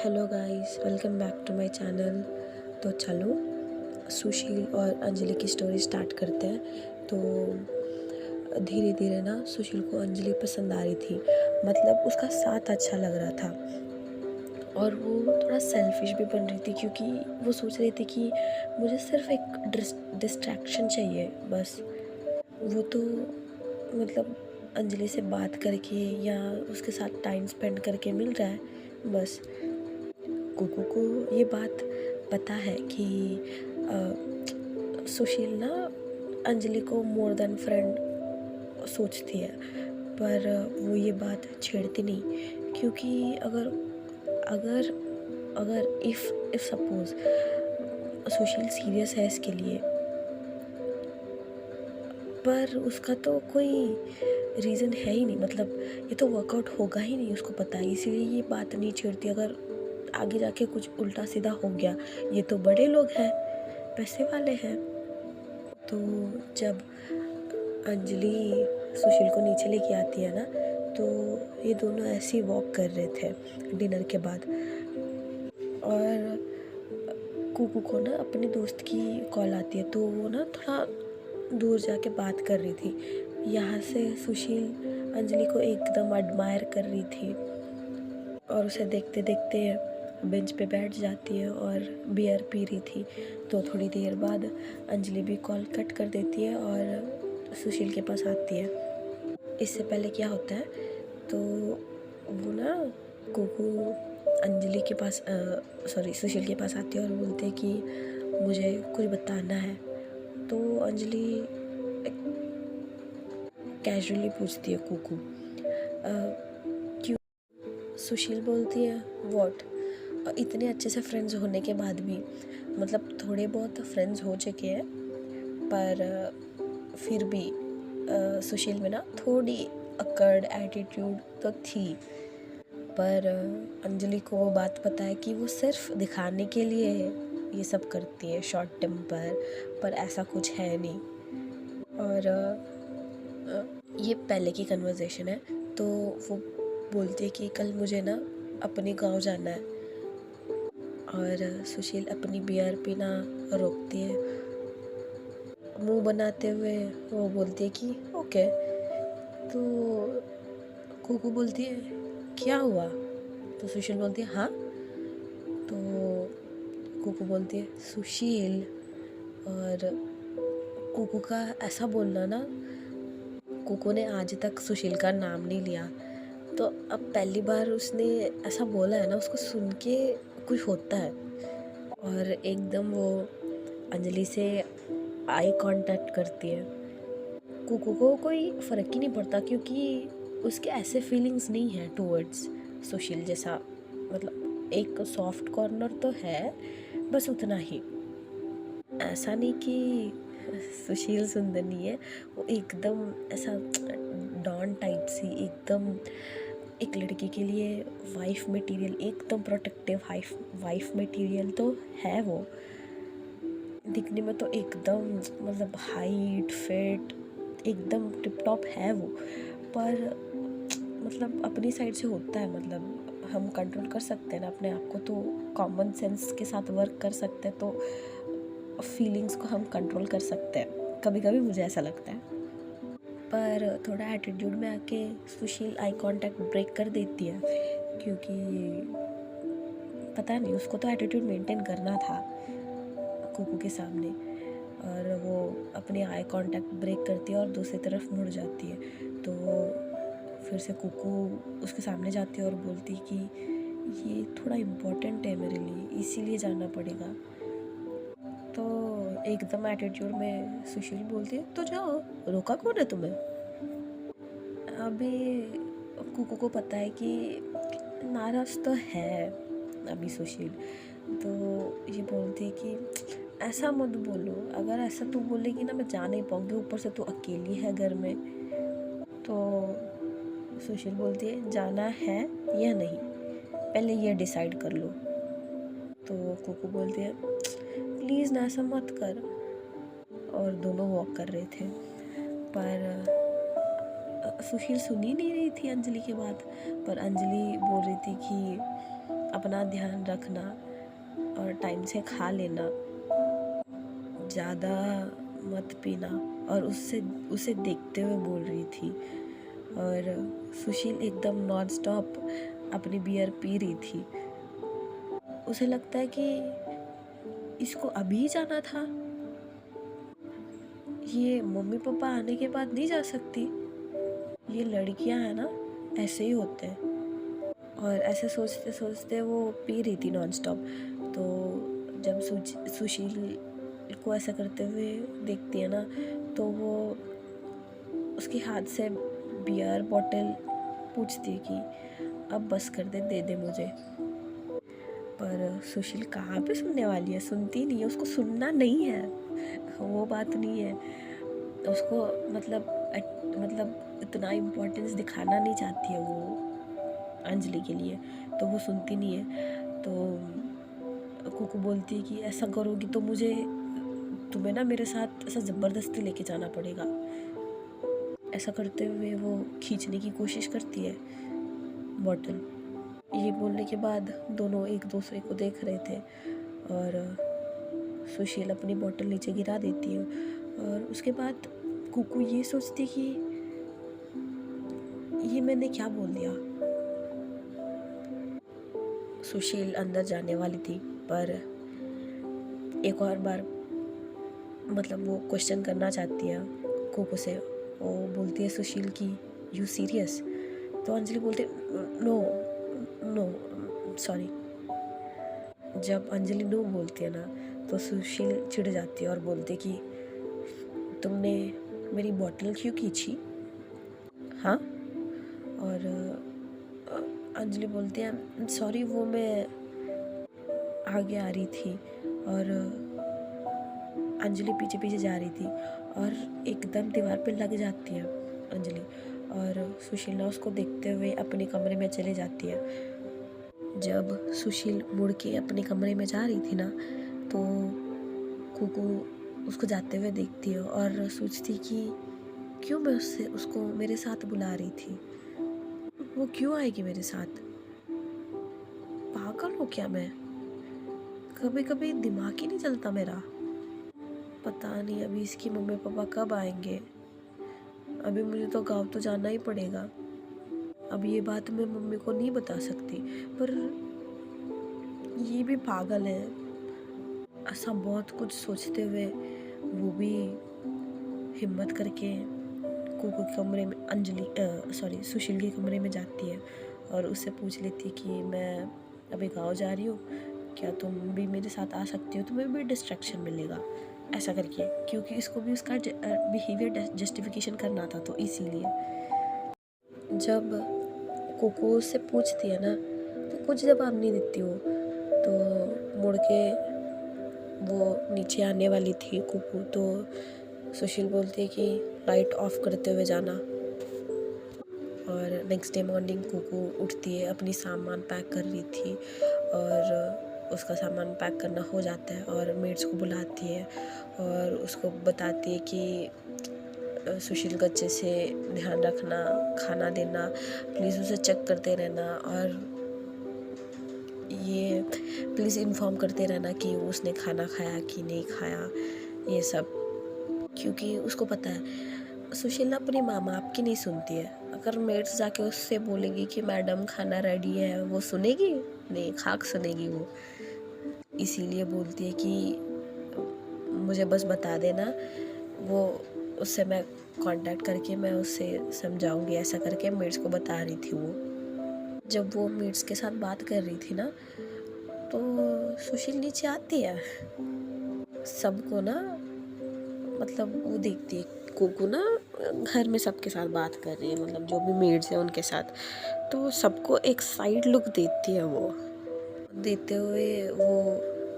Hello guys, welcome back to my channel. तो चलो सुशील और अंजलि की स्टोरी स्टार्ट करते हैं। तो धीरे धीरे ना सुशील को अंजलि पसंद आ रही थी, मतलब उसका साथ अच्छा लग रहा था। और वो थोड़ा सेल्फिश भी बन रही थी क्योंकि वो सोच रही थी कि मुझे सिर्फ एक डिस्ट्रैक्शन चाहिए बस। वो तो मतलब अंजलि से बात करके या उसके साथ टाइम स्पेंड करके मिल रहा है बस। कुकू को ये बात पता है कि सुशील ना अंजलि को मोर देन फ्रेंड सोचती है, पर वो ये बात छेड़ती नहीं क्योंकि अगर अगर अगर इफ़ सपोज सुशील सीरियस है इसके लिए, पर उसका तो कोई रीज़न है ही नहीं, मतलब ये तो वर्कआउट होगा ही नहीं, उसको पता है, इसीलिए ये बात नहीं छेड़ती। अगर आगे जाके कुछ उल्टा सीधा हो गया, ये तो बड़े लोग हैं, पैसे वाले हैं। तो जब अंजलि सुशील को नीचे लेके आती है ना, तो ये दोनों ऐसे ही वॉक कर रहे थे डिनर के बाद। और कुकू को ना अपने दोस्त की कॉल आती है, तो वो ना थोड़ा दूर जाके बात कर रही थी। यहाँ से सुशील अंजलि को एकदम एडमायर कर रही थी और उसे देखते देखते बेंच पे बैठ जाती है और बियर पी रही थी। तो थोड़ी देर बाद अंजलि भी कॉल कट कर देती है और सुशील के पास आती है। इससे पहले क्या होता है, तो वो ना कुकू अंजलि के पास सुशील के पास आती है और बोलते हैं कि मुझे कुछ बताना है। तो अंजलि कैजुअली पूछती है कुकू क्यों। सुशील बोलती है व्हाट, इतने अच्छे से फ्रेंड्स होने के बाद भी, मतलब थोड़े बहुत फ्रेंड्स हो चुके हैं, पर फिर भी सुशील में ना थोड़ी अकड़ एटीट्यूड तो थी। पर अंजलि को वो बात पता है कि वो सिर्फ दिखाने के लिए ये सब करती है, शॉर्ट टेम्पर, पर ऐसा कुछ है नहीं। और ये पहले की कन्वर्सेशन है। तो वो बोलती है कि कल मुझे ना अपने गांव जाना है, और सुशील अपनी बियर पीना रोकती है, मुंह बनाते हुए वो बोलती है कि ओके। तो कुकू बोलती है क्या हुआ, तो सुशील बोलती है हाँ। तो कुकू बोलती है सुशील, और कुकू का ऐसा बोलना ना, कुकू ने आज तक सुशील का नाम नहीं लिया, तो अब पहली बार उसने ऐसा बोला है ना, उसको सुन के कुछ होता है। और एकदम वो अंजलि से आई कांटेक्ट करती है। कुकू को कोई फ़र्क ही नहीं पड़ता क्योंकि उसके ऐसे फीलिंग्स नहीं है टूवर्ड्स सुशील जैसा, मतलब एक सॉफ्ट कॉर्नर तो है, बस उतना ही। ऐसा नहीं कि सुशील सुंदर नहीं है, वो एकदम ऐसा डॉन टाइप सी, एकदम एक लड़की के लिए वाइफ मटेरियल, एकदम प्रोटेक्टिव वाइफ मटेरियल तो है वो। दिखने में तो एकदम मतलब हाइट फिट एकदम टिप टॉप है वो, पर मतलब अपनी साइड से होता है, मतलब हम कंट्रोल कर सकते हैं ना अपने आप को, तो कॉमन सेंस के साथ वर्क कर सकते हैं, तो फीलिंग्स को हम कंट्रोल कर सकते हैं, कभी कभी मुझे ऐसा लगता है। पर थोड़ा एटीट्यूड में आके सुशील आई कांटेक्ट ब्रेक कर देती है क्योंकि पता नहीं, उसको तो एटीट्यूड मेंटेन करना था कुकू के सामने, और वो अपने आई कांटेक्ट ब्रेक करती है और दूसरी तरफ मुड़ जाती है। तो फिर से कुकू उसके सामने जाती है और बोलती है कि ये थोड़ा इम्पोर्टेंट है मेरे लिए, इसीलिए जाना पड़ेगा। तो एकदम एटीट्यूड में सुशील बोलती है तो जाओ, रोका कौन है तुम्हें। अभी कुकू को पता है कि नाराज़ तो है अभी सुशील, तो ये बोलती है कि ऐसा मत बोलो, अगर ऐसा तू बोलेगी ना मैं जा नहीं पाऊँगी, ऊपर से तू अकेली है घर में। तो सुशील बोलती है जाना है या नहीं, पहले ये डिसाइड कर लो। तो कुकू बोलती है प्लीज़ ना ऐसा मत कर। और दोनों वॉक कर रहे थे, पर सुशील सुन ही नहीं रही थी अंजलि की बात। पर अंजलि बोल रही थी कि अपना ध्यान रखना और टाइम से खा लेना, ज़्यादा मत पीना। और उसे देखते हुए बोल रही थी। और सुशील एकदम नॉन स्टॉप अपनी बियर पी रही थी। उसे लगता है कि इसको अभी जाना था, ये मम्मी पापा आने के बाद नहीं जा सकती। ये लड़कियां हैं ना, ऐसे ही होते हैं। और ऐसे सोचते सोचते वो पी रही थी नॉन स्टॉप। तो जब सुशील को ऐसा करते हुए देखती है ना, तो वो उसके हाथ से बियर बॉटल पूछती है कि अब बस कर दे दे मुझे। पर सुशील कहाँ पे सुनने वाली है, सुनती नहीं है। उसको सुनना नहीं है, वो बात नहीं है। उसको मतलब इतना इम्पोर्टेंस दिखाना नहीं चाहती है वो अंजलि के लिए, तो वो सुनती नहीं है। तो कुकू बोलती है कि ऐसा करोगी तो तुम्हें ना मेरे साथ ऐसा ज़बरदस्ती लेके जाना पड़ेगा। ऐसा करते हुए वो खींचने की कोशिश करती है बॉटल। ये बोलने के बाद दोनों एक दूसरे को देख रहे थे और सुशील अपनी बॉटल नीचे गिरा देती है। और उसके बाद कुकू ये सोचती कि ये मैंने क्या बोल दिया। सुशील अंदर जाने वाली थी, पर एक और बार मतलब वो क्वेश्चन करना चाहती है कुकू से। वो बोलती है सुशील की यू सीरियस? तो अंजलि बोलती नो नो सॉरी। जब अंजलि नो बोलती है ना, तो सुशील चिढ़ जाती है और बोलती कि तुमने मेरी बॉटल क्यों खींची? हाँ। और अंजलि बोलती है सॉरी, वो मैं आगे आ रही थी और अंजलि पीछे पीछे जा रही थी और एकदम दीवार पे लग जाती है अंजलि। और सुशील ना उसको देखते हुए अपने कमरे में चले जाती है। जब सुशील मुड़ के अपने कमरे में जा रही थी ना, तो कुकू उसको जाते हुए देखती है और सोचती कि क्यों मैं उसको मेरे साथ बुला रही थी, वो क्यों आएगी मेरे साथ? पागल हो क्या मैं? कभी कभी दिमाग ही नहीं चलता मेरा। पता नहीं अभी इसकी मम्मी पापा कब आएंगे। अभी मुझे तो गाँव तो जाना ही पड़ेगा। अब ये बात मैं मम्मी को नहीं बता सकती, पर ये भी पागल है। ऐसा बहुत कुछ सोचते हुए वो भी हिम्मत करके कुकू के कमरे में सुशील के कमरे में जाती है और उससे पूछ लेती है कि मैं अभी गाँव जा रही हूँ, क्या तुम भी मेरे साथ आ सकती हो? तुम्हें भी डिस्ट्रैक्शन मिलेगा, ऐसा करके। क्योंकि इसको भी उसका बिहेवियर जस्टिफिकेशन करना था, तो इसीलिए। जब कुकू से पूछती है ना, तो कुछ जवाब नहीं देती वो। तो मुड़ के वो नीचे आने वाली थी कुकू, तो सुशील बोलती है कि लाइट ऑफ करते हुए जाना। और नेक्स्ट डे मॉर्निंग कुकू उठती है, अपनी सामान पैक कर रही थी और उसका सामान पैक करना हो जाता है और मेड्स को बुलाती है और उसको बताती है कि सुशील को अच्छे से ध्यान रखना, खाना देना, प्लीज़ उसे चेक करते रहना और ये प्लीज़ इन्फॉर्म करते रहना कि उसने खाना खाया कि नहीं खाया, ये सब। क्योंकि उसको पता है सुशील ना अपनी माँ बाप की नहीं सुनती है। अगर मेड्स जाके उससे बोलेगी कि मैडम खाना रेडी है, वो सुनेगी नहीं, खाक सुनेगी वो। इसीलिए बोलती है कि मुझे बस बता देना, वो उससे मैं कांटेक्ट करके मैं उससे समझाऊंगी, ऐसा करके मेड्स को बता रही थी वो। जब वो मेड्स के साथ बात कर रही थी ना, तो सुशील नीचे आती है। सबको ना मतलब वो देखती है कुकू ना घर में सबके साथ बात कर रही है, मतलब जो भी मेड्स हैं उनके साथ। तो सबको एक साइड लुक देती है वो। देते हुए वो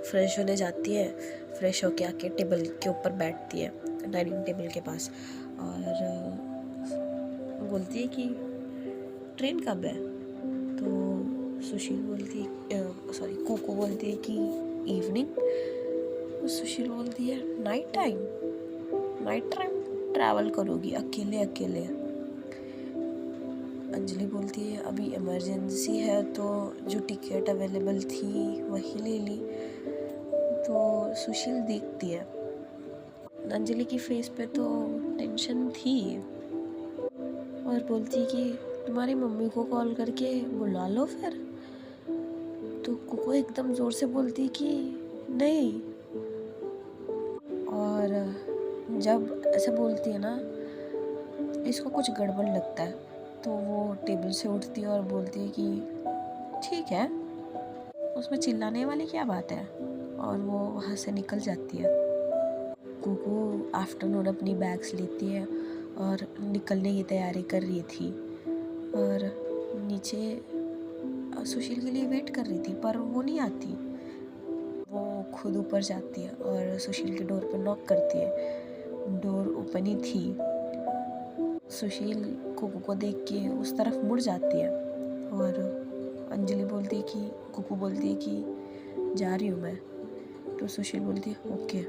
फ्रेश होने जाती है। फ्रेश होके आके टेबल के ऊपर बैठती है, डाइनिंग टेबल के पास, और बोलती है कि ट्रेन कब है? तो कुकू बोलती है कि इवनिंग। तो सुशील बोलती है नाइट टाइम ट्रैवल करोगी अकेले अकेले? अंजलि बोलती है अभी इमरजेंसी है, तो जो टिकट अवेलेबल थी वही ले ली। तो सुशील देखती है, अंजलि की फेस पे तो टेंशन थी और बोलती है कि तुम्हारी मम्मी को कॉल करके बुला लो फिर। तो कोको एकदम ज़ोर से बोलती कि नहीं। और जब ऐसे बोलती है ना, इसको कुछ गड़बड़ लगता है, तो वो टेबल से उठती है और बोलती है कि ठीक है, उसमें चिल्लाने वाली क्या बात है, और वो वहाँ से निकल जाती है। कुकू आफ्टरनून अपनी बैग्स लेती है और निकलने की तैयारी कर रही थी, और नीचे सुशील के लिए वेट कर रही थी, पर वो नहीं आती। वो खुद ऊपर जाती है और सुशील के डोर पर नॉक करती है। डोर ओपन ही थी। सुशील कुकू को देख के उस तरफ मुड़ जाती है और अंजलि बोलती है कि कुकू बोलती है कि जा रही हूँ मैं। तो सुशील बोलती है ओके।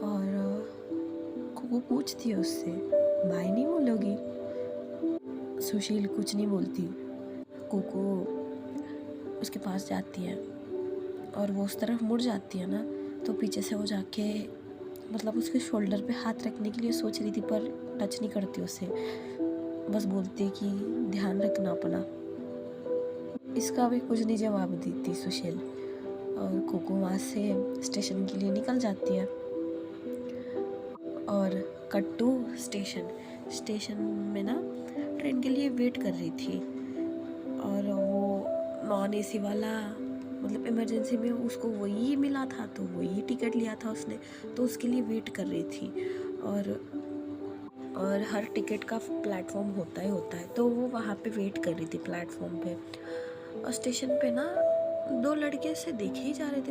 और कुकू पूछती है उससे बाय नहीं बोलोगी। सुशील कुछ नहीं बोलती। कुकू उसके पास जाती है और वो उस तरफ मुड़ जाती है ना, तो पीछे से वो जाके मतलब उसके शोल्डर पे हाथ रखने के लिए सोच रही थी, पर टच नहीं करती उसे, बस बोलती कि ध्यान रखना अपना। इसका भी कुछ नहीं जवाब देती सुशील, और कुकू वहाँ से स्टेशन के लिए निकल जाती है। और कट टू स्टेशन में ना ट्रेन के लिए वेट कर रही थी, और वो नॉन एसी वाला मतलब इमरजेंसी में उसको वही मिला था, तो वही टिकट लिया था उसने, तो उसके लिए वेट कर रही थी। और हर टिकट का प्लेटफॉर्म होता है, तो वो वहाँ पे वेट कर रही थी प्लेटफॉर्म पे। और स्टेशन पे ना दो लड़के से देखे ही जा रहे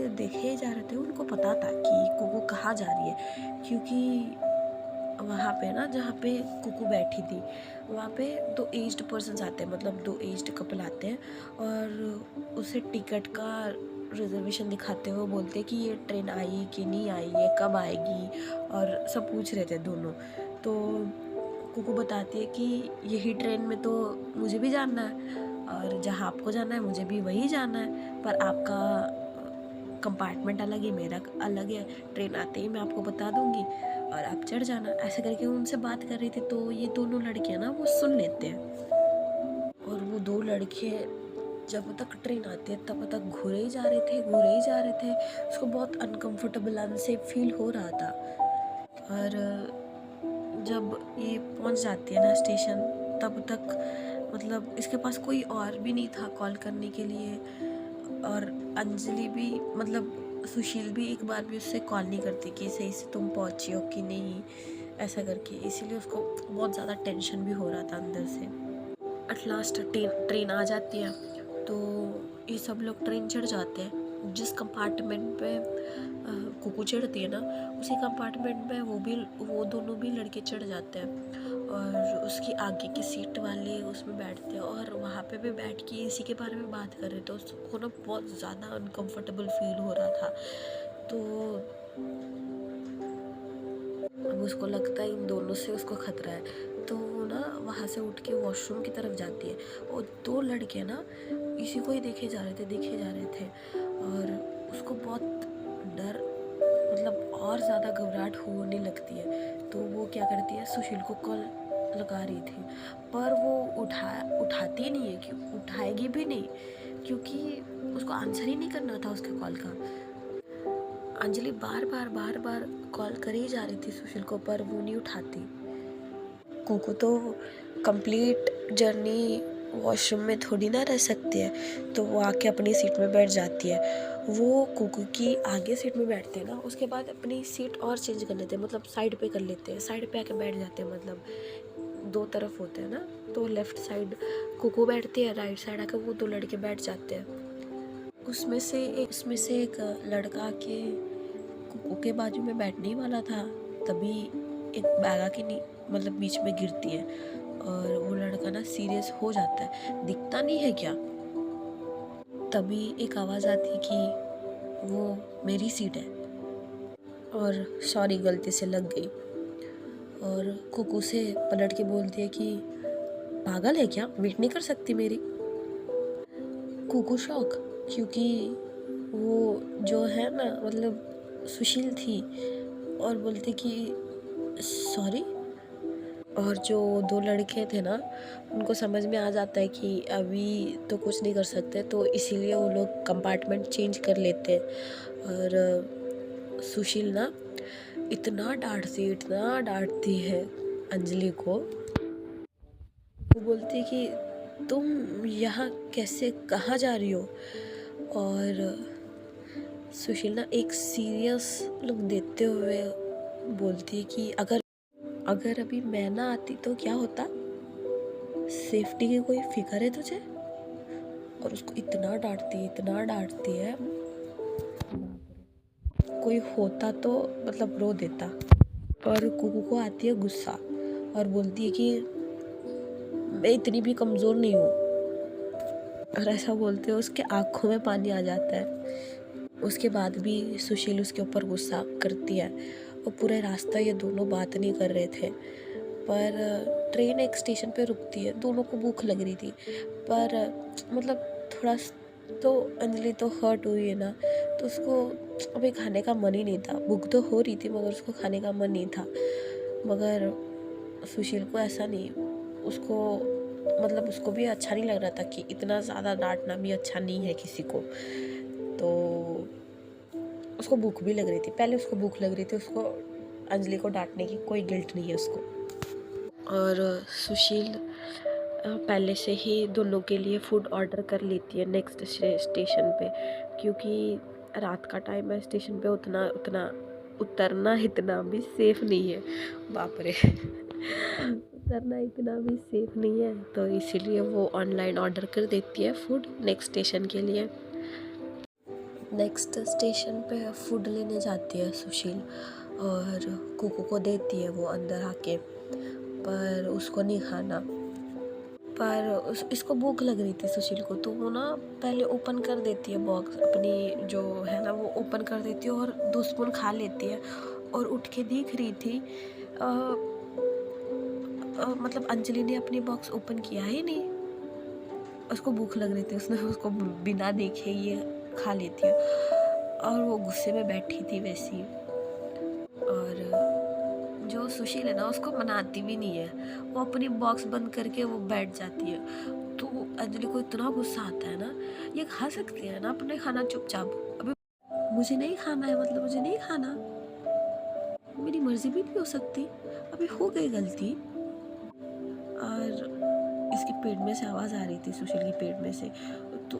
थे। उनको पता था कि कुकू कहाँ जा रही है, क्योंकि वहाँ पे ना जहाँ पे कुकू बैठी थी वहाँ पे दो एज्ड पर्सन आते हैं, मतलब दो एज्ड कपल आते हैं, और उसे टिकट का रिजर्वेशन दिखाते हुए बोलते हैं कि ये ट्रेन आई कि नहीं आई, ये कब आएगी, और सब पूछ रहे थे दोनों। तो कुकू बताती है कि यही ट्रेन में तो मुझे भी जाना है, और जहाँ आपको जाना है मुझे भी वही जाना है, पर आपका कंपार्टमेंट अलग है, मेरा अलग है। ट्रेन आते ही मैं आपको बता दूंगी और आप चढ़ जाना। ऐसे करके उनसे बात कर रही थी, तो ये दोनों लड़के ना वो सुन लेते हैं। और वो दो लड़के जब तक ट्रेन आती है तब तक घूरे ही जा रहे थे। उसको बहुत अनकंफर्टेबल अनसेफ फील हो रहा था। और जब ये पहुंच जाती है ना स्टेशन, तब तक मतलब इसके पास कोई और भी नहीं था कॉल करने के लिए, और अंजलि भी मतलब सुशील भी एक बार भी उससे कॉल नहीं करती कि सही से तुम पहुंची हो कि नहीं, ऐसा करके। इसीलिए उसको बहुत ज़्यादा टेंशन भी हो रहा था अंदर से। एट लास्ट ट्रेन आ जाती है, तो ये सब लोग ट्रेन चढ़ जाते हैं। जिस कंपार्टमेंट पे कुकू चढ़ती है ना, उसी कंपार्टमेंट में वो दोनों भी लड़के चढ़ जाते हैं, और उसकी आगे की सीट वाले उसमें बैठते हैं, और वहाँ पे भी बैठ के इसी के बारे में बात कर रहे थे। उसको ना बहुत ज़्यादा अनकंफर्टेबल फील हो रहा था। तो अब उसको लगता है इन दोनों से उसको खतरा है, तो वो ना वहाँ से उठ के वॉशरूम की तरफ जाती है। और दो लड़के ना इसी को ही देखे जा रहे थे, और उसको बहुत डर मतलब और ज़्यादा घबराहट होने लगती है। तो वो क्या करती है, सुशील को कॉल लगा रही थी, पर वो उठाती नहीं है, क्यों उठाएगी भी नहीं, क्योंकि उसको आंसर ही नहीं करना था उसके कॉल का। अंजलि बार बार कॉल कर ही जा रही थी सुशील को, पर वो नहीं उठाती। कुकू तो कंप्लीट जर्नी वॉशरूम में थोड़ी ना रह सकती है, तो वो आके अपनी सीट में बैठ जाती है। वो कुकू की आगे सीट में बैठते हैं ना, उसके बाद अपनी सीट और चेंज कर लेते हैं, मतलब साइड पे कर लेते हैं, साइड पे आके बैठ जाते हैं। मतलब दो तरफ होते हैं ना, तो लेफ़्ट साइड कुकू बैठती है, राइट साइड आके वो दो लड़के बैठ जाते हैं। उसमें से एक लड़का आके कुकू के बाजू में बैठने ही वाला था, तभी एक बैग आके मतलब बीच में गिरती है, और वो लड़का ना सीरियस हो जाता है, दिखता नहीं है क्या। तभी एक आवाज़ आती है कि वो मेरी सीट है, और सॉरी गलती से लग गई। और कुकू से पलट के बोलती है कि पागल है क्या, वेट नहीं कर सकती मेरी? कुकू शॉक, क्योंकि वो जो है ना मतलब सुशील थी और बोलती कि सॉरी। और जो दो लड़के थे ना उनको समझ में आ जाता है कि अभी तो कुछ नहीं कर सकते, तो इसीलिए वो लोग कंपार्टमेंट चेंज कर लेते हैं। और सुशील ना इतना डांटती है अंजलि को। वो बोलती है कि तुम यहाँ कैसे, कहाँ जा रही हो? और सुशील ना एक सीरियस लुक देते हुए बोलती है कि अगर अभी मैं ना आती तो क्या होता? सेफ्टी की कोई फिक्र है तुझे? और उसको इतना डांटती है, कोई होता तो मतलब रो देता। और कुकू को आती है गुस्सा और बोलती है कि मैं इतनी भी कमज़ोर नहीं हूँ। और ऐसा बोलते हुए उसके आँखों में पानी आ जाता है। उसके बाद भी सुशील उसके ऊपर गुस्सा करती है और पूरे रास्ता ये दोनों बात नहीं कर रहे थे। पर ट्रेन एक स्टेशन पे रुकती है, दोनों को भूख लग रही थी, पर मतलब थोड़ा तो अंजलि तो हर्ट हुई है ना, तो उसको अभी खाने का मन ही नहीं था। भूख तो हो रही थी मगर उसको खाने का मन नहीं था। मगर सुशील को ऐसा नहीं, उसको मतलब उसको भी अच्छा नहीं लग रहा था कि इतना ज़्यादा डांटना भी अच्छा नहीं है किसी को। तो उसको भूख भी लग रही थी, पहले उसको भूख लग रही थी, उसको अंजलि को डांटने की कोई गिल्ट नहीं है उसको। और सुशील पहले से ही दोनों के लिए फूड ऑर्डर कर लेती है नेक्स्ट स्टेशन पे, क्योंकि रात का टाइम है, स्टेशन पे उतरना इतना भी सेफ नहीं है। बाप रे उतरना इतना भी सेफ नहीं है, तो इसीलिए वो ऑनलाइन ऑर्डर कर देती है फूड नेक्स्ट स्टेशन के लिए। नेक्स्ट स्टेशन पे फूड लेने जाती है सुशील और कुकू को देती है वो अंदर आके, पर उसको नहीं खाना। पर इसको भूख लग रही थी सुशील को, तो वो ना पहले ओपन कर देती है बॉक्स अपनी जो है ना, वो ओपन कर देती है और 2 स्पून खा लेती है। और उठ के देख रही थी मतलब अंजलि ने अपनी बॉक्स ओपन किया ही नहीं। उसको भूख लग रही थी, उसने उसको बिना देखे ये खा लेती है और वो गुस्से में बैठी थी वैसी। और जो सुशील है ना उसको मनाती भी नहीं है, वो अपनी बॉक्स बंद करके वो बैठ जाती है। तो अंजलि को इतना गुस्सा आता है ना, ये खा सकती है ना अपने खाना चुपचाप, अभी मुझे नहीं खाना है मतलब मुझे नहीं खाना, मेरी मर्जी भी नहीं हो सकती, अभी हो गई गलती। और इसके पेट में से आवाज़ आ रही थी, सुशील के पेट में से, तो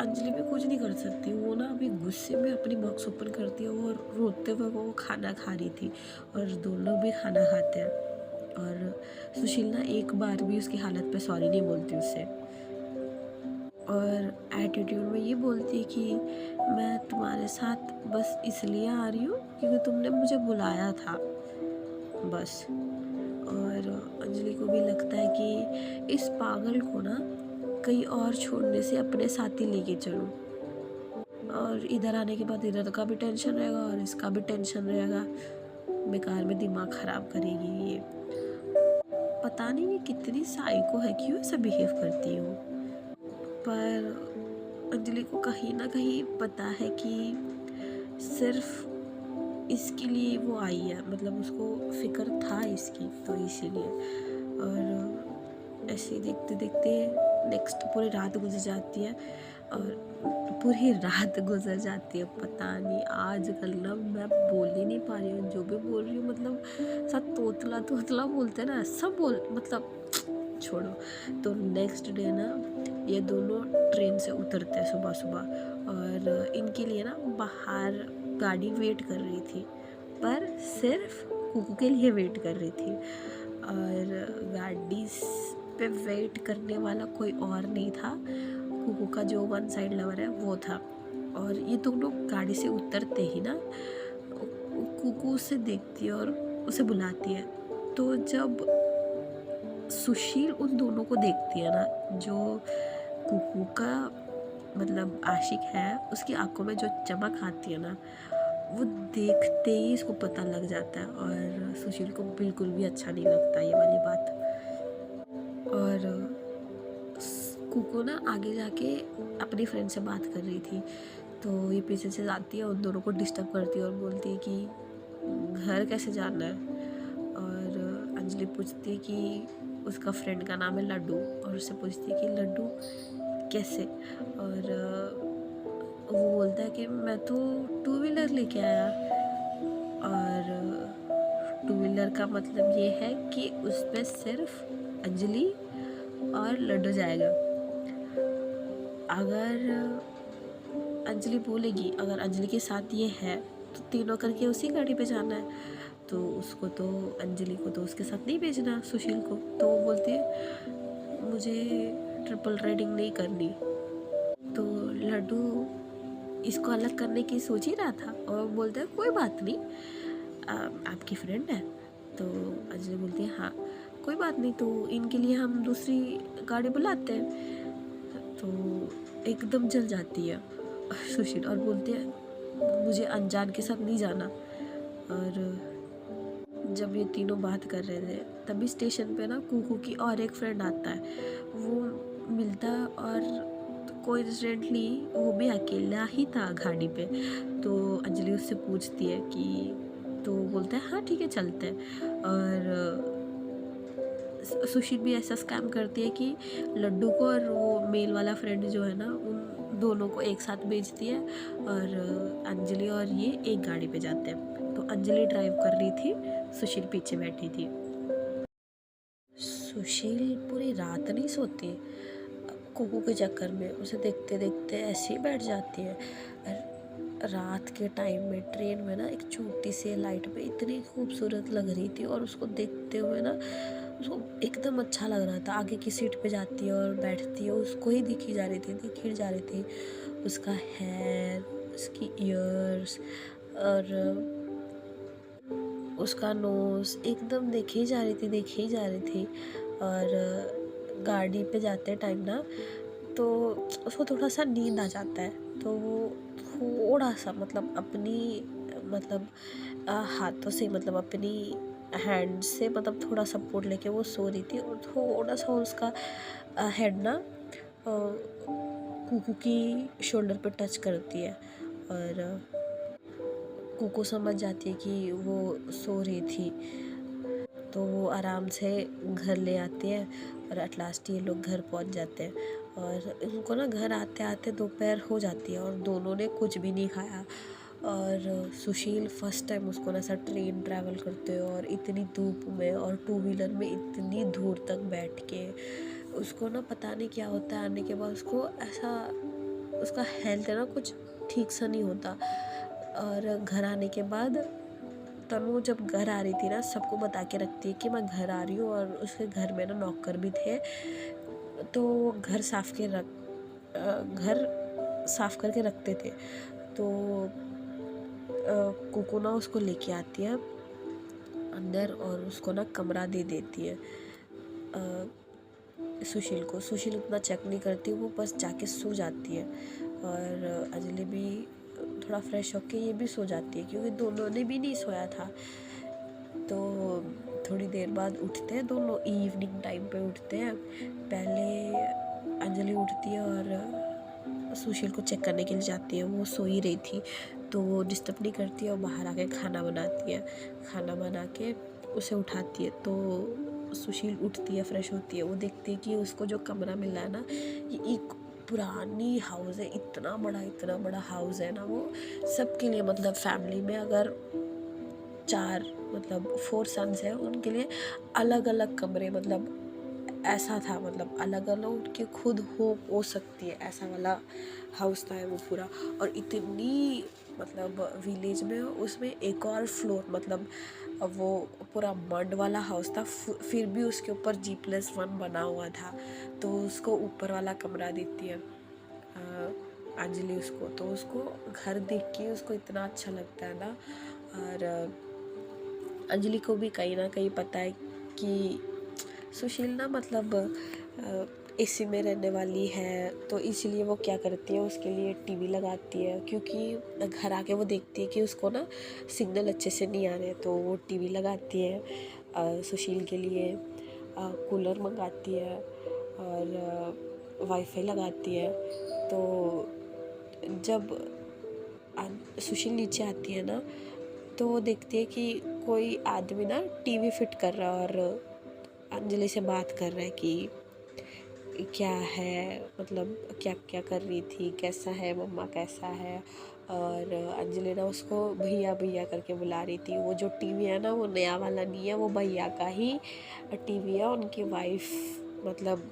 अंजलि भी कुछ नहीं कर सकती। वो ना अभी गुस्से में अपनी बॉक्स ओपन करती है और रोते हुए वो खाना खा रही थी और दोनों भी खाना खाते हैं। और सुशील ना एक बार भी उसकी हालत पे सॉरी नहीं बोलती उससे, और एटीट्यूड में ये बोलती है कि मैं तुम्हारे साथ बस इसलिए आ रही हूँ क्योंकि तुमने मुझे बुलाया था, बस। और अंजलि को भी लगता है कि इस पागल को ना कहीं और छोड़ने से अपने साथ ही लेके चलूँ, और इधर आने के बाद इधर का भी टेंशन रहेगा और इसका भी टेंशन रहेगा, बेकार में दिमाग ख़राब करेगी ये। पता नहीं ये कितनी साइको है, क्यों ऐसा बिहेव करती है वो। पर अंजलि को कहीं ना कहीं पता है कि सिर्फ इसके लिए वो आई है, मतलब उसको फिक्र था इसकी, तो इसीलिए। और ऐसे देखते देखते नेक्स्ट पूरी रात गुजर जाती है, और पूरी रात गुजर जाती है। पता नहीं आजकल ना मैं बोल ही नहीं पा रही हूँ, जो भी बोल रही हूँ मतलब सब तोतला तोतला बोलते हैं ना, सब बोल मतलब छोड़ो। तो नेक्स्ट डे ना ये दोनों ट्रेन से उतरते हैं सुबह सुबह, और इनके लिए ना बाहर गाड़ी वेट कर रही थी, पर सिर्फ कुकू के लिए वेट कर रही थी। और गाड़ी पे वेट करने वाला कोई और नहीं था, कुकू का जो वन साइड लवर है वो था। और ये दोनों गाड़ी से उतरते ही ना कुकू उसे देखती है और उसे बुलाती है। तो जब सुशील उन दोनों को देखती है ना, जो कुकू का मतलब आशिक है, उसकी आंखों में जो चमक आती है ना, वो देखते ही इसको पता लग जाता है। और सुशील को बिल्कुल भी अच्छा नहीं लगता ये वाली बात। और कुकू ना आगे जाके अपनी फ्रेंड से बात कर रही थी, तो ये पीछे से जाती है, उन दोनों को डिस्टर्ब करती है और बोलती है कि घर कैसे जाना है। और अंजलि पूछती है कि उसका फ्रेंड का नाम है लड्डू, और उससे पूछती है कि लड्डू कैसे। और वो बोलता है कि मैं तो 2 व्हीलर लेके आया। और 2 व्हीलर का मतलब ये है कि उसमें सिर्फ अंजलि और लड्डू जाएगा। अगर अंजलि बोलेगी, अगर अंजलि के साथ ये है तो तीनों करके उसी गाड़ी पे जाना है, तो उसको तो अंजलि को तो उसके साथ नहीं भेजना, सुशील को। तो वो बोलती है मुझे ट्रिपल राइडिंग नहीं करनी। तो लड्डू इसको अलग करने की सोच ही रहा था और बोलते हैं कोई बात नहीं, आपकी फ्रेंड है। तो अंजलि बोलती है हाँ कोई बात नहीं, तो इनके लिए हम दूसरी गाड़ी बुलाते हैं। तो एकदम जल जाती है सुशील और बोलती है मुझे अनजान के साथ नहीं जाना। और जब ये तीनों बात कर रहे थे तभी स्टेशन पे ना कुकू की और एक फ्रेंड आता है, वो मिलता है और कोइंसिडेंटली वो भी अकेला ही था गाड़ी पे। तो अंजलि उससे पूछती है कि, तो बोलता है हाँ ठीक है चलते हैं। और सुशील भी ऐसा स्कैम करती है कि लड्डू को और वो मेल वाला फ्रेंड जो है ना उन दोनों को एक साथ बेचती है, और अंजलि और ये एक गाड़ी पे जाते हैं। तो अंजलि ड्राइव कर रही थी, सुशील पीछे बैठी थी। सुशील पूरी रात नहीं सोती कुकू के चक्कर में, उसे देखते देखते ऐसे ही बैठ जाती है। रात के टाइम में ट्रेन में ना एक छोटी सी लाइट पे इतनी खूबसूरत लग रही थी, और उसको देखते हुए ना उसको एकदम अच्छा लग रहा था। आगे की सीट पे जाती है और बैठती है, उसको ही दिखी जा रही थी उसका हेयर, उसकी ईयर्स और उसका नोज एकदम देखी जा रही थी। और गाड़ी पे जाते टाइम ना तो उसको थोड़ा सा नींद आ जाता है, तो वो थोड़ा सा मतलब अपनी मतलब हाथों से मतलब अपनी हैंड से मतलब थोड़ा सपोर्ट लेके वो सो रही थी, और थोड़ा सा उसका हेड ना कुकू की शोल्डर पे टच करती है। और कुकू समझ जाती है कि वो सो रही थी, तो वो आराम से घर ले आती है। और एट लास्ट ये लोग घर पहुंच जाते हैं, और उनको ना घर आते आते दोपहर हो जाती है और दोनों ने कुछ भी नहीं खाया। और सुशील फर्स्ट टाइम उसको ना ऐसा ट्रेन ट्रैवल करते हो और इतनी धूप में और 2 व्हीलर में इतनी दूर तक बैठ के उसको ना पता नहीं क्या होता है। आने के बाद उसको ऐसा उसका हेल्थ है ना कुछ ठीक सा नहीं होता। और घर आने के बाद तनु जब घर आ रही थी ना सबको बता के रखती है कि मैं घर आ रही हूँ, और उसके घर में ना नौकर भी थे, तो वो घर साफ करके रखते थे। तो कुकू ना उसको लेके आती है अंदर और उसको ना कमरा दे देती है सुशील को। सुशील उतना चेक नहीं करती, वो बस जाके सो जाती है। और अंजलि भी थोड़ा फ्रेश होके ये भी सो जाती है, क्योंकि दोनों ने भी नहीं सोया था। तो थोड़ी देर बाद उठते हैं दोनों, इवनिंग टाइम पे उठते हैं। पहले अंजलि उठती है और सुशील को चेक करने के लिए जाती है। वो सो ही रही थी तो वो डिस्टर्ब नहीं करती है और बाहर आके खाना बनाती है। खाना बना के उसे उठाती है, तो सुशील उठती है, फ्रेश होती है। वो देखती है कि उसको जो कमरा मिल रहा है ना, ये एक पुरानी हाउस है, इतना बड़ा हाउस है ना। वो सबके लिए मतलब फैमिली में अगर 4 सन्स हैं उनके लिए अलग अलग कमरे, मतलब ऐसा था, मतलब अलग अलग उनके खुद हो सकती है ऐसा वाला हाउस था वो पूरा। और इतनी मतलब विलेज में उसमें एक और फ्लोर, मतलब वो पूरा मड वाला हाउस था, फिर भी उसके ऊपर G+1 बना हुआ था। तो उसको ऊपर वाला कमरा देती है अंजलि उसको। तो उसको घर देख के उसको इतना अच्छा लगता है ना। और अंजलि को भी कहीं ना कहीं पता है कि सुशील ना मतलब एसी में रहने वाली है, तो इसलिए वो क्या करती है उसके लिए टीवी लगाती है। क्योंकि घर आके वो देखती है कि उसको ना सिग्नल अच्छे से नहीं आ रहे, तो वो टीवी लगाती है सुशील के लिए। कूलर मंगाती है और वाईफाई लगाती है। तो जब सुशील नीचे आती है ना, तो वो देखती है कि कोई आदमी ना टीवी फिट कर रहा है और अंजलि से बात कर रहा है कि क्या है, मतलब क्या क्या कर रही थी, कैसा है मम्मा, कैसा है। और अंजलि ना उसको भैया भैया करके बुला रही थी। वो जो टीवी है ना, वो नया वाला नहीं है, वो भैया का ही टीवी है। उनकी वाइफ, मतलब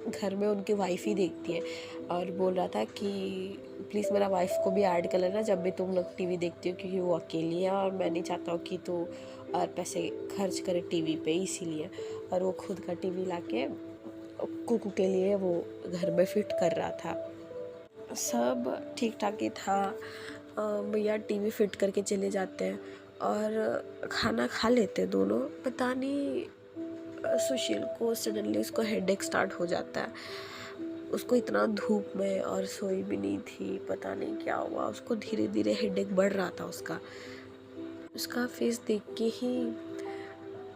घर में उनकी वाइफ ही देखती है। और बोल रहा था कि प्लीज़ मेरा वाइफ को भी ऐड कर लेना जब भी तुम लोग टीवी देखती हो, क्योंकि वो अकेली है और मैं नहीं चाहता हूँ कि तू और पैसे खर्च करे टीवी पे, इसीलिए। और वो खुद का टीवी लाके कुकू के लिए वो घर में फिट कर रहा था। सब ठीक ठाक ही था। भैया टीवी फिट करके चले जाते हैं और खाना खा लेते दोनों। पता नहीं सुशील को सडनली उसको हेडेक स्टार्ट हो जाता है। उसको इतना धूप में, और सोई भी नहीं थी, पता नहीं क्या हुआ उसको, धीरे धीरे हेडेक बढ़ रहा था उसका फेस देख के ही।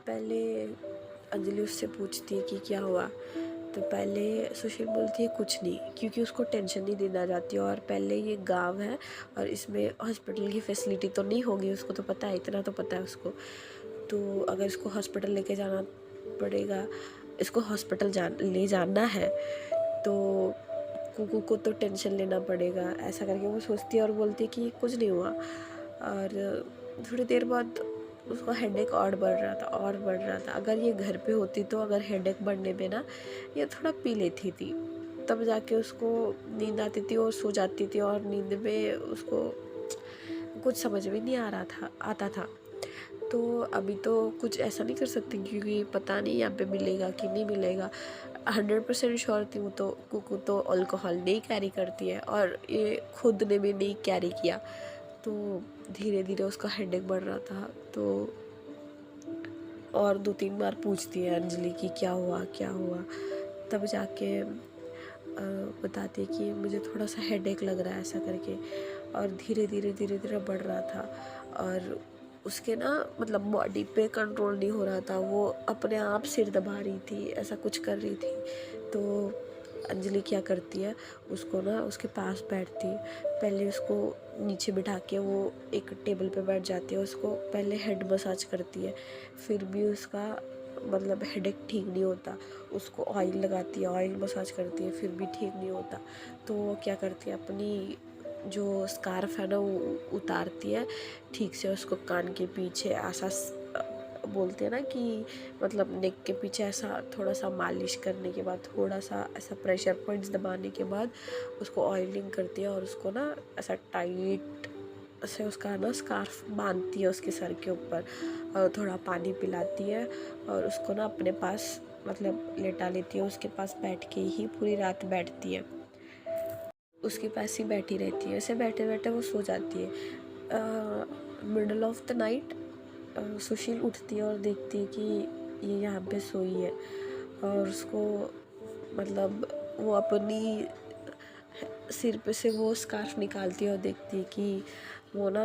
पहले अंजलि उससे पूछती है कि क्या हुआ, तो पहले सुशील बोलती है कुछ नहीं, क्योंकि उसको टेंशन नहीं देना चाहती। और पहले ये गांव है और इसमें हॉस्पिटल की फैसिलिटी तो नहीं होगी, उसको तो पता है, इतना तो पता है उसको। तो अगर इसको हॉस्पिटल लेके जाना पड़ेगा, इसको हॉस्पिटल ले जाना है, तो कुकू को तो टेंशन लेना पड़ेगा, ऐसा करके वो सोचती है। और बोलती है कि कुछ नहीं हुआ। और थोड़ी देर बाद उसको हेडेक और बढ़ रहा था। अगर ये घर पे होती तो अगर हेडेक बढ़ने पे ना ये थोड़ा पी लेती थी, तब जाके उसको नींद आती थी और सो जाती थी। और नींद में उसको कुछ समझ में नहीं आता था। तो अभी तो कुछ ऐसा नहीं कर सकती, क्योंकि पता नहीं यहाँ पे मिलेगा कि नहीं मिलेगा। 100% श्योर थी वो तो, कुकू तो अल्कोहल नहीं कैरी करती है और ये खुद ने भी नहीं कैरी किया। तो धीरे धीरे उसका हेडेक बढ़ रहा था। तो और 2-3 बार पूछती है अंजलि कि क्या हुआ, तब जाके बताती है कि मुझे थोड़ा सा हेडेक लग रहा है, ऐसा करके। और धीरे धीरे बढ़ रहा था। और उसके ना, मतलब बॉडी पे कंट्रोल नहीं हो रहा था, वो अपने आप सिर दबा रही थी, ऐसा कुछ कर रही थी। तो अंजलि क्या करती है, उसको ना उसके पास बैठती है। पहले उसको नीचे बिठा के वो एक टेबल पे बैठ जाती है, उसको पहले हेड मसाज करती है। फिर भी उसका मतलब हेडेक ठीक नहीं होता, उसको ऑयल लगाती है, ऑयल मसाज करती है, फिर भी ठीक नहीं होता। तो वो क्या करती है, अपनी जो स्कार्फ है ना वो उतारती है ठीक से, उसको कान के पीछे ऐसा बोलते हैं ना कि मतलब नेक के पीछे ऐसा थोड़ा सा मालिश करने के बाद, थोड़ा सा ऐसा प्रेशर पॉइंट्स दबाने के बाद उसको ऑयलिंग करती है। और उसको ना ऐसा टाइट से उसका ना स्कार्फ बांधती है उसके सर के ऊपर, और थोड़ा पानी पिलाती है। और उसको ना अपने पास मतलब लेटा लेती है, उसके पास बैठ के ही पूरी रात बैठती है, उसके पास ही बैठी रहती है। ऐसे बैठे बैठे वो सो जाती है। मिडल ऑफ द नाइट सुशील उठती है और देखती है कि ये यहाँ पे सोई है। और उसको मतलब वो अपनी सिर पे से वो स्कार्फ निकालती है और देखती है कि वो ना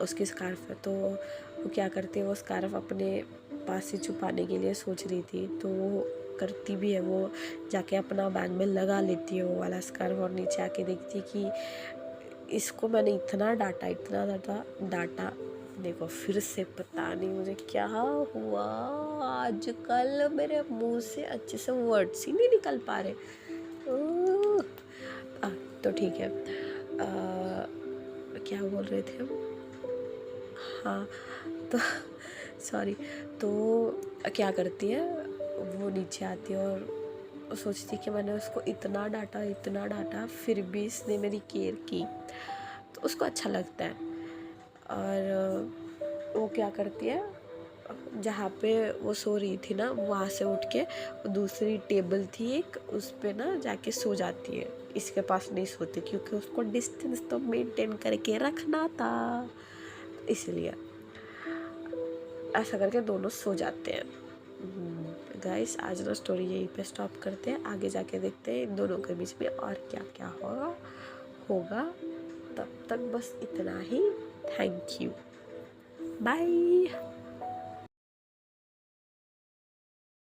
उसकी स्कार्फ है। तो वो क्या करती है, वो स्कार्फ अपने पास से छुपाने के लिए सोच रही थी, तो वो करती भी है, वो जाके अपना बैग में लगा लेती है वो वाला स्कार्फ। और नीचे आके देखती है कि इसको मैंने इतना डांटा। देखो फिर से पता नहीं मुझे क्या हुआ, आजकल मेरे मुंह से अच्छे से वर्ड्स ही नहीं निकल पा रहे। तो ठीक है, क्या बोल रहे थे हम? हाँ, तो सॉरी। तो क्या करती है, वो नीचे आती है और सोचती है कि मैंने उसको इतना डांटा, फिर भी इसने मेरी केयर की, तो उसको अच्छा लगता है। और वो क्या करती है, जहाँ पे वो सो रही थी ना, वहाँ से उठ के दूसरी टेबल थी एक, उस पे ना जाके सो जाती है। इसके पास नहीं सोती, क्योंकि उसको डिस्टेंस तो मेंटेन करके रखना था, इसलिए ऐसा करके दोनों सो जाते हैं। गाइस, आज ना स्टोरी यहीं पे स्टॉप करते हैं, आगे जाके देखते हैं इन दोनों के बीच में और क्या क्या होगा। तब तक बस इतना ही। Thank you, bye.